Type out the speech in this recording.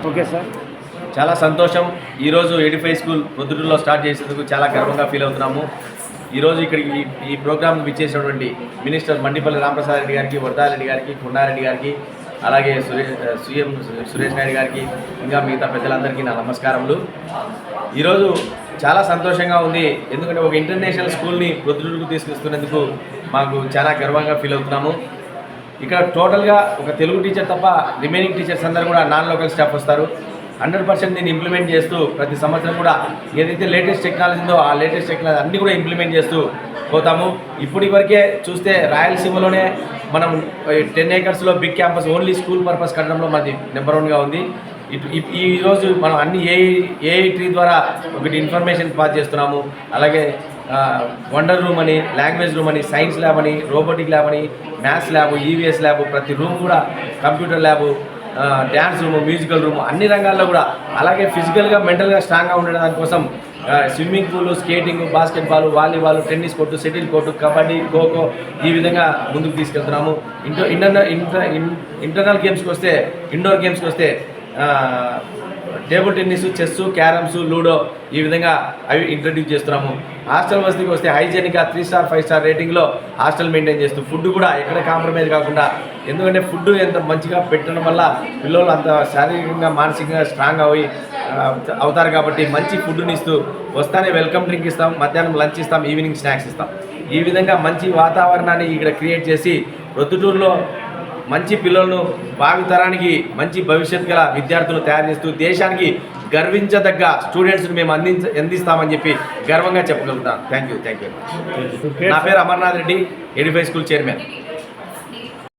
Okay sir, చాలా సంతోషం. ఈరోజు 85 స్కూల్ ప్రొద్దుటూరులో స్టార్ట్ చేసేందుకు చాలా గర్వంగా ఫీల్ అవుతున్నాము. ఈరోజు ఇక్కడికి ఈ ప్రోగ్రామ్ విచ్చేసినటువంటి మినిస్టర్ మండిపల్లి రామప్రసాద్ రెడ్డి గారికి, వరదారెడ్డి గారికి, కొండారెడ్డి గారికి, అలాగే సీఎం సురేష్ నాయుడు గారికి, ఇంకా మిగతా పెద్దలందరికీ నా నమస్కారములు. ఈరోజు చాలా సంతోషంగా ఉంది. ఎందుకంటే ఒక ఇంటర్నేషనల్ స్కూల్ని ప్రొద్దుటూరుకు తీసుకొస్తున్నందుకు మాకు చాలా గర్వంగా ఫీల్ అవుతున్నాము. ఇక్కడ టోటల్గా ఒక తెలుగు టీచర్ తప్ప రిమైనింగ్ టీచర్స్ అందరూ కూడా నాన్ లోకల్ స్టాఫ్ వస్తారు. 100% దీన్ని ఇంప్లిమెంట్ చేస్తూ ప్రతి సంవత్సరం కూడా ఏదైతే లేటెస్ట్ టెక్నాలజీ ఉందో ఆ లేటెస్ట్ టెక్నాలజీ అన్నీ కూడా ఇంప్లిమెంట్ చేస్తూ పోతాము. ఇప్పటివరకే చూస్తే రాయలసీమలోనే మనం 10 acresలో big campus only school purpose కట్టడంలో మాది నెంబర్ 1గా ఉంది. ఈరోజు మనం అన్ని ఏఐ ట్రీ ద్వారా ఒకటి ఇన్ఫర్మేషన్ పాస్ చేస్తున్నాము. అలాగే వండర్ రూమ్ అని, లాంగ్వేజ్ రూమ్ అని, సైన్స్ ల్యాబ్ అని, రోబోటిక్ ల్యాబ్ అని, మ్యాథ్స్ ల్యాబ్, ఈవీఎస్ ల్యాబ్, ప్రతి రూమ్ కూడా computer lab, dance room, musical room, అన్ని రంగాల్లో కూడా, అలాగే ఫిజికల్గా మెంటల్గా స్ట్రాంగ్గా ఉండడం దానికోసం swimming pool, skating, basketball, volleyball, tennis court, shuttle court, kabaddi, kho kho ఈ విధంగా ముందుకు తీసుకెళ్తున్నాము. ఇంటర్నల్ గేమ్స్కి వస్తే, ఇండోర్ గేమ్స్కి వస్తే table tennis, chess, carroms, ludo ఈ విధంగా అవి ఇంట్రడ్యూస్ చేస్తున్నాము. హాస్టల్ వసతికి వస్తే హైజీనిక్గా 3 స్టార్ 5 స్టార్ రేటింగ్లో హాస్టల్ మెయింటైన్ చేస్తూ ఫుడ్ కూడా ఎక్కడ కాంప్రమైజ్ కాకుండా, ఎందుకంటే ఫుడ్ ఎంత మంచిగా పెట్టడం వల్ల పిల్లలు అంత శారీరకంగా మానసికంగా స్ట్రాంగ్ అవుతారు కాబట్టి మంచి ఫుడ్ని ఇస్తూ వస్తానే వెల్కమ్ డ్రింక్ ఇస్తాం, మధ్యాహ్నం లంచ్ ఇస్తాం, ఈవినింగ్ స్నాక్స్ ఇస్తాం. ఈ విధంగా మంచి వాతావరణాన్ని ఇక్కడ క్రియేట్ చేసి ప్రొద్దుటూరులో మంచి పిల్లలను భావితరానికి మంచి భవిష్యత్ గల విద్యార్థులు తయారు చేస్తూ దేశానికి గర్వించదగ్గ స్టూడెంట్స్ని మేము అందిస్తామని చెప్పి గర్వంగా చెప్పగలుగుతాం. Thank you. నా పేరు అమర్నాథ్ రెడ్డి, 85 స్కూల్ చైర్మన్.